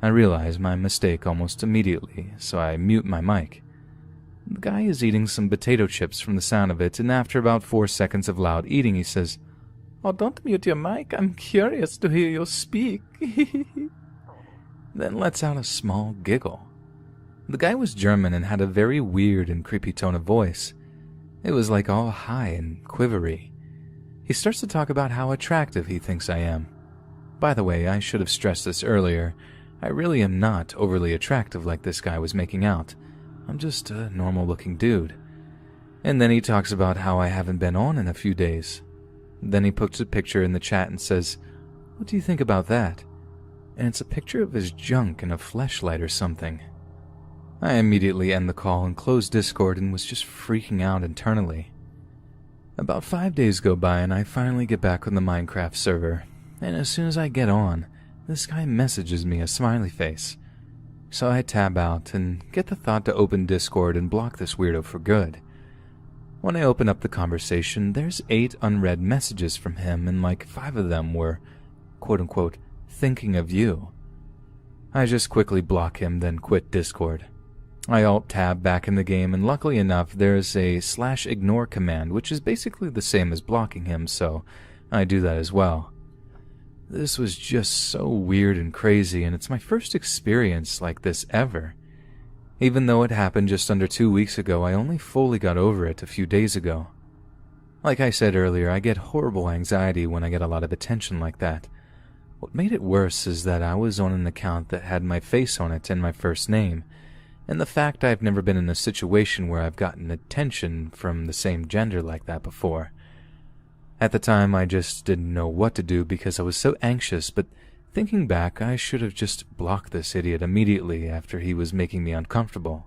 I realized my mistake almost immediately, so I mute my mic. The guy is eating some potato chips from the sound of it, and after about 4 seconds of loud eating, he says, "Oh, don't mute your mic, I'm curious to hear you speak." Then lets out a small giggle. The guy was German and had a very weird and creepy tone of voice. It was like all high and quivery. He starts to talk about how attractive he thinks I am. By the way, I should have stressed this earlier. I really am not overly attractive like this guy was making out. I'm just a normal-looking dude. And then he talks about how I haven't been on in a few days. Then he puts a picture in the chat and says, "What do you think about that?" And it's a picture of his junk and a fleshlight or something. I immediately end the call and close Discord and was just freaking out internally. About 5 days go by and I finally get back on the Minecraft server, and as soon as I get on, this guy messages me a smiley face. So I tab out and get the thought to open Discord and block this weirdo for good. When I open up the conversation, there's 8 unread messages from him, and like 5 of them were, I alt-tab back in the game, and luckily enough, there's a /ignore command, which is basically the same as blocking him, so I do that as well. This was just so weird and crazy, and it's my first experience like this ever. Even though it happened just under 2 weeks ago, I only fully got over it a few days ago. Like I said earlier, I get horrible anxiety when I get a lot of attention like that. What made it worse is that I was on an account that had my face on it and my first name, and the fact I've never been in a situation where I've gotten attention from the same gender like that before. At the time, I just didn't know what to do because I was so anxious, but thinking back, I should have just blocked this idiot immediately after he was making me uncomfortable.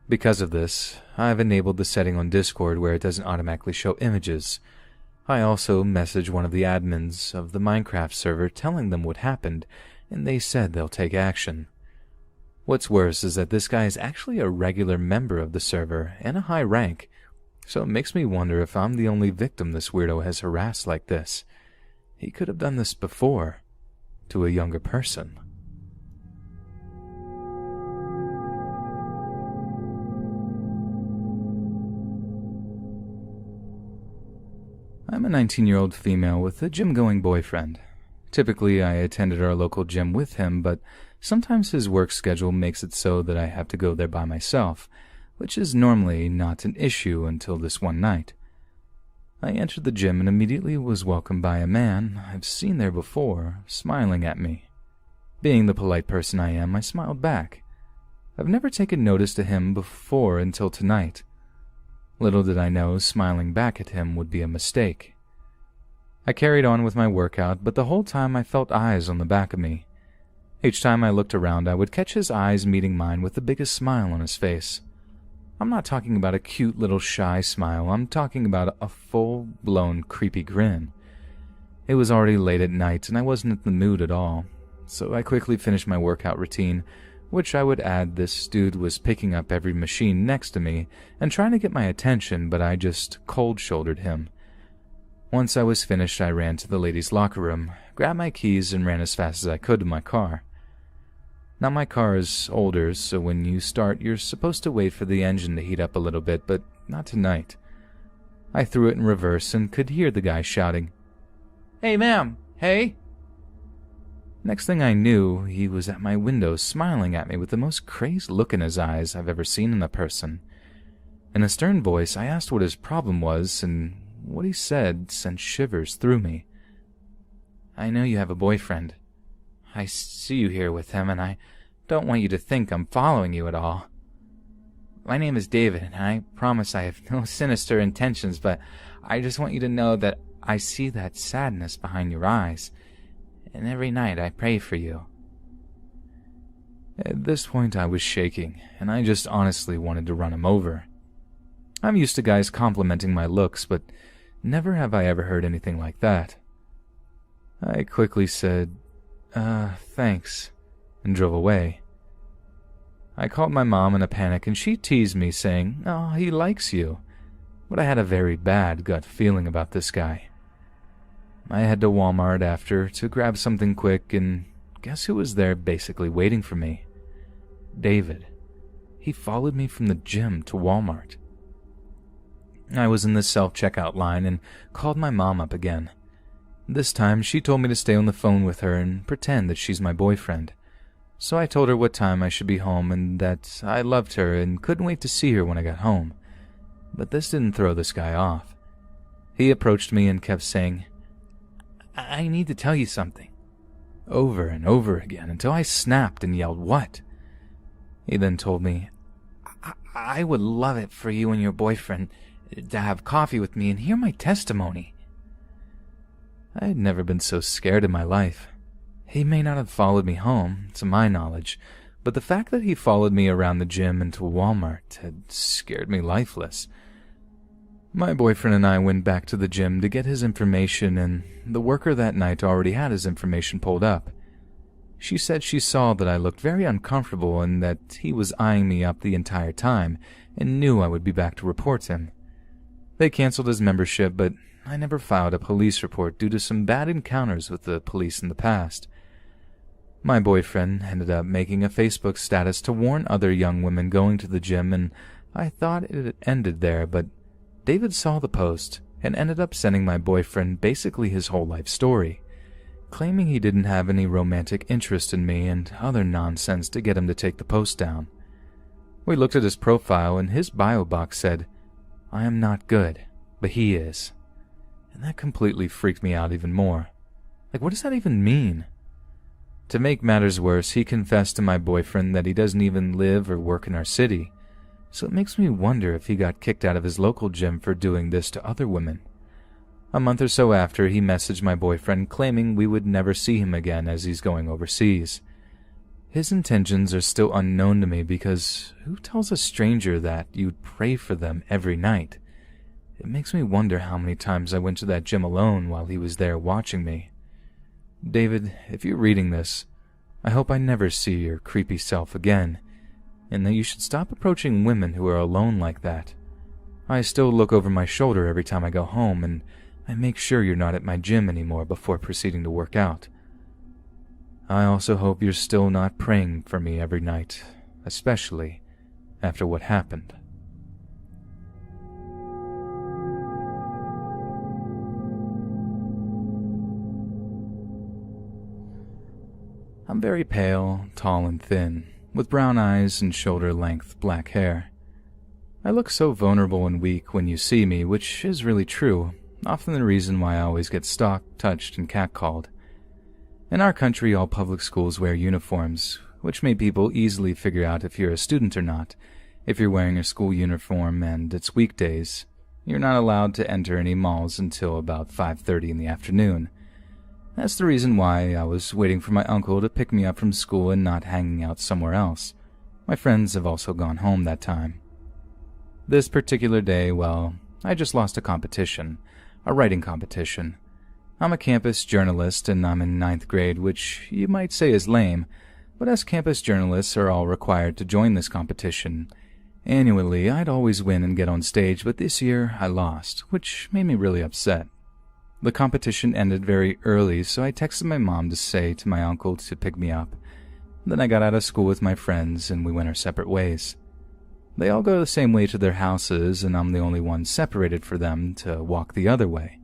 Because of this, I've enabled the setting on Discord where it doesn't automatically show images. I also messaged one of the admins of the Minecraft server telling them what happened, and they said they'll take action. What's worse is that this guy is actually a regular member of the server and a high rank, so it makes me wonder if I'm the only victim this weirdo has harassed like this. He could have done this before, to a younger person. I'm a 19-year-old female with a gym-going boyfriend. Typically, I attended our local gym with him, but sometimes his work schedule makes it so that I have to go there by myself, which is normally not an issue until this one night. I entered the gym and immediately was welcomed by a man I've seen there before, smiling at me. Being the polite person I am, I smiled back. I've never taken notice to him before until tonight. Little did I know smiling back at him would be a mistake. I carried on with my workout, but the whole time I felt eyes on the back of me. Each time I looked around, I would catch his eyes meeting mine with the biggest smile on his face. I'm not talking about a cute little shy smile, I'm talking about a full-blown creepy grin. It was already late at night and I wasn't in the mood at all, so I quickly finished my workout routine, which I would add this dude was picking up every machine next to me and trying to get my attention, but I just cold-shouldered him. Once I was finished, I ran to the ladies' locker room, grabbed my keys, and ran as fast as I could to my car. Now my car is older, so when you start, you're supposed to wait for the engine to heat up a little bit, but not tonight. I threw it in reverse and could hear the guy shouting, "Hey, ma'am! Hey!" Next thing I knew, he was at my window smiling at me with the most crazed look in his eyes I've ever seen in a person. In a stern voice, I asked what his problem was, and what he said sent shivers through me. "I know you have a boyfriend. I see you here with him, and I don't want you to think I'm following you at all. My name is David, and I promise I have no sinister intentions, but I just want you to know that I see that sadness behind your eyes, and every night I pray for you." At this point I was shaking, and I just honestly wanted to run him over. I'm used to guys complimenting my looks, but never have I ever heard anything like that. I quickly said, thanks, and drove away. I called my mom in a panic, and she teased me, saying, "Oh, he likes you." But I had a very bad gut feeling about this guy. I head to Walmart after to grab something quick, and guess who was there basically waiting for me? David. He followed me from the gym to Walmart. I was in the self-checkout line and called my mom up again. This time, she told me to stay on the phone with her and pretend that she's my boyfriend. So I told her what time I should be home and that I loved her and couldn't wait to see her when I got home. But this didn't throw this guy off. He approached me and kept saying, "I need to tell you something," over and over again until I snapped and yelled, "What?" He then told me, I would love it for you and your boyfriend to have coffee with me and hear my testimony." I had never been so scared in my life. He may not have followed me home, to my knowledge, but the fact that he followed me around the gym and to Walmart had scared me lifeless. My boyfriend and I went back to the gym to get his information, and the worker that night already had his information pulled up. She said she saw that I looked very uncomfortable and that he was eyeing me up the entire time and knew I would be back to report him. They canceled his membership, but I never filed a police report due to some bad encounters with the police in the past. My boyfriend ended up making a Facebook status to warn other young women going to the gym, and I thought it had ended there, but David saw the post and ended up sending my boyfriend basically his whole life story, claiming he didn't have any romantic interest in me and other nonsense to get him to take the post down. We looked at his profile, and his bio box said, "I am not good, but he is." And that completely freaked me out even more. Like, what does that even mean? To make matters worse, he confessed to my boyfriend that he doesn't even live or work in our city, so it makes me wonder if he got kicked out of his local gym for doing this to other women. A month or so after, he messaged my boyfriend claiming we would never see him again as he's going overseas. His intentions are still unknown to me because who tells a stranger that you'd pray for them every night? It makes me wonder how many times I went to that gym alone while he was there watching me. David, if you're reading this, I hope I never see your creepy self again, and that you should stop approaching women who are alone like that. I still look over my shoulder every time I go home, and I make sure you're not at my gym anymore before proceeding to work out. I also hope you're still not praying for me every night, especially after what happened. I'm very pale, tall and thin, with brown eyes and shoulder-length black hair. I look so vulnerable and weak when you see me, which is really true, often the reason why I always get stalked, touched, and catcalled. In our country, all public schools wear uniforms, which made people easily figure out if you're a student or not. If you're wearing a school uniform and it's weekdays, you're not allowed to enter any malls until about 5:30 in the afternoon. That's the reason why I was waiting for my uncle to pick me up from school and not hanging out somewhere else. My friends have also gone home that time. This particular day, well, I just lost a competition, a writing competition. I'm a campus journalist and I'm in 9th grade, which you might say is lame, but us campus journalists are all required to join this competition. Annually, I'd always win and get on stage, but this year I lost, which made me really upset. The competition ended very early, so I texted my mom to say to my uncle to pick me up. Then I got out of school with my friends and we went our separate ways. They all go the same way to their houses, and I'm the only one separated for them to walk the other way.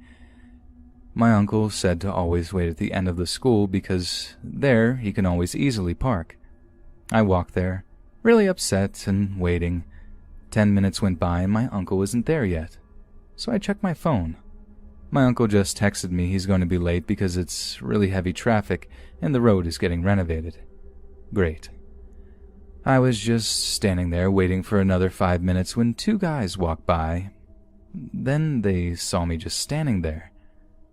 My uncle said to always wait at the end of the school because there he can always easily park. I walked there, really upset and waiting. 10 minutes went by and my uncle wasn't there yet, so I checked my phone. My uncle just texted me he's going to be late because it's really heavy traffic and the road is getting renovated. Great. I was just standing there waiting for another 5 minutes when 2 guys walked by. Then they saw me just standing there.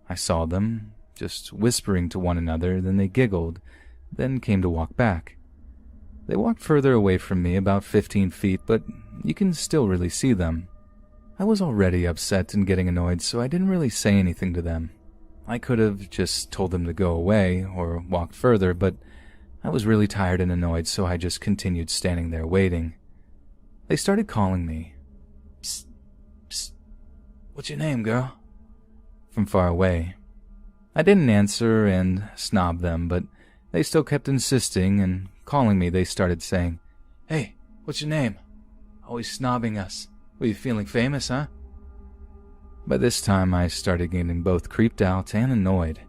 I saw them, just whispering to one another, then they giggled, then came to walk back. They walked further away from me, about 15 feet, but you can still really see them. I was already upset and getting annoyed, so I didn't really say anything to them. I could have just told them to go away or walked further, but I was really tired and annoyed, so I just continued standing there waiting. They started calling me. Psst, psst, what's your name, girl? From far away. I didn't answer and snobbed them, but they still kept insisting, and calling me they started saying, "Hey, what's your name? Always snobbing us. Were you feeling famous, huh?" By this time, I started getting both creeped out and annoyed.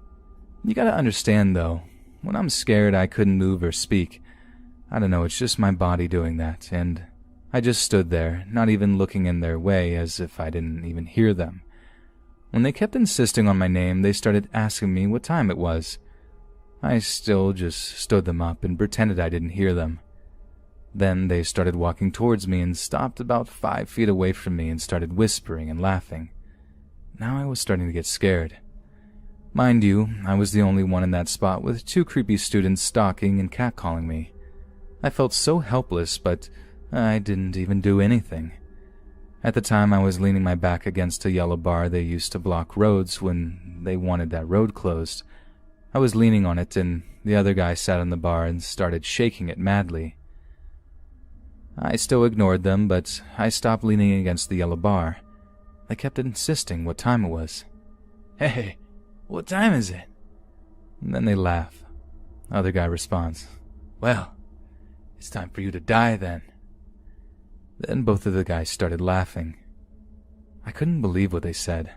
You gotta understand, though, when I'm scared I couldn't move or speak. I don't know, it's just my body doing that, and I just stood there, not even looking in their way, as if I didn't even hear them. When they kept insisting on my name, they started asking me what time it was. I still just stood them up and pretended I didn't hear them. Then they started walking towards me and stopped about 5 feet away from me and started whispering and laughing. Now I was starting to get scared. Mind you, I was the only one in that spot with 2 creepy students stalking and catcalling me. I felt so helpless, but I didn't even do anything. At the time, I was leaning my back against a yellow bar they used to block roads when they wanted that road closed. I was leaning on it, and the other guy sat on the bar and started shaking it madly. I still ignored them, but I stopped leaning against the yellow bar. They kept insisting what time it was. "Hey, what time is it?" And then they laugh. Other guy responds, "Well, it's time for you to die then." Then both of the guys started laughing. I couldn't believe what they said.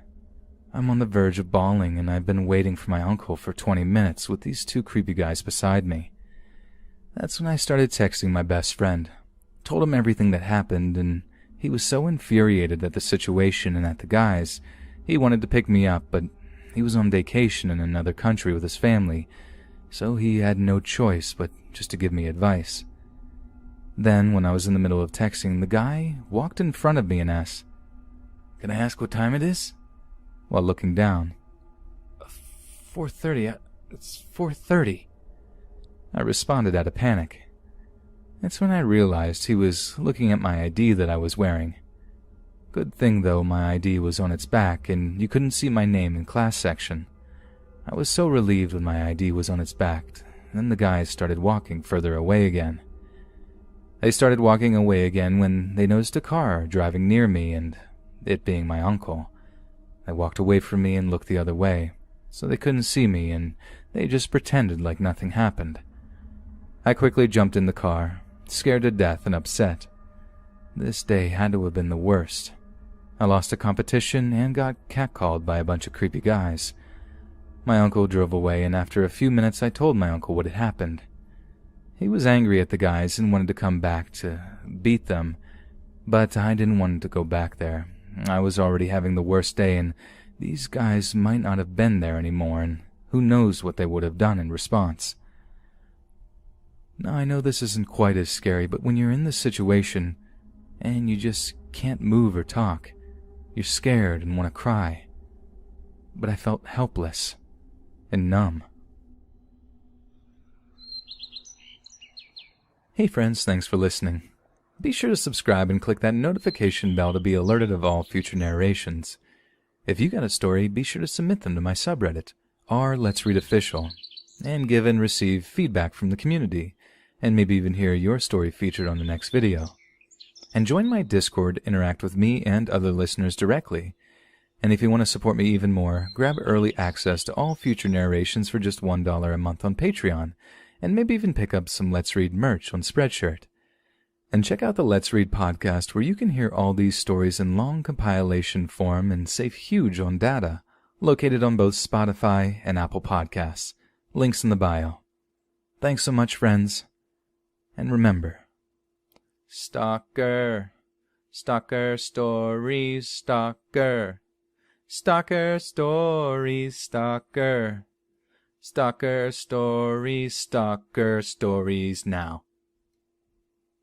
I'm on the verge of bawling, and I've been waiting for my uncle for 20 minutes with these two creepy guys beside me. That's when I started texting my best friend. Told him everything that happened, and he was so infuriated at the situation and at the guys, he wanted to pick me up, but he was on vacation in another country with his family, so he had no choice but just to give me advice. Then, when I was in the middle of texting, the guy walked in front of me and asked, "Can I ask what time it is?" while looking down. 4:30. It's 4:30. I responded out of panic. That's when I realized he was looking at my ID that I was wearing. Good thing, though, my ID was on its back and you couldn't see my name in class section. I was so relieved when my ID was on its back. Then the guys started walking further away again. They started walking away again when they noticed a car driving near me, and it being my uncle. They walked away from me and looked the other way, so they couldn't see me, and they just pretended like nothing happened. I quickly jumped in the car, scared to death and upset. This day had to have been the worst. I lost a competition and got catcalled by a bunch of creepy guys. My uncle drove away, and after a few minutes I told my uncle what had happened. He was angry at the guys and wanted to come back to beat them, but I didn't want to go back there. I was already having the worst day, and these guys might not have been there anymore, and who knows what they would have done in response. Now, I know this isn't quite as scary, but when you're in this situation and you just can't move or talk, you're scared and want to cry. But I felt helpless and numb. Hey friends, thanks for listening. Be sure to subscribe and click that notification bell to be alerted of all future narrations. If you got a story, be sure to submit them to my subreddit, r/letsreadofficial, and give and receive feedback from the community, and maybe even hear your story featured on the next video. And join my Discord to interact with me and other listeners directly. And if you want to support me even more, grab early access to all future narrations for just $1 a month on Patreon, and maybe even pick up some Let's Read merch on Spreadshirt. And check out the Let's Read podcast, where you can hear all these stories in long compilation form and save huge on data, located on both Spotify and Apple Podcasts. Links in the bio. Thanks so much, friends. And remember, Stalker, Stalker stories, Stalker, Stalker stories, Stalker, Stalker stories, Stalker stories now.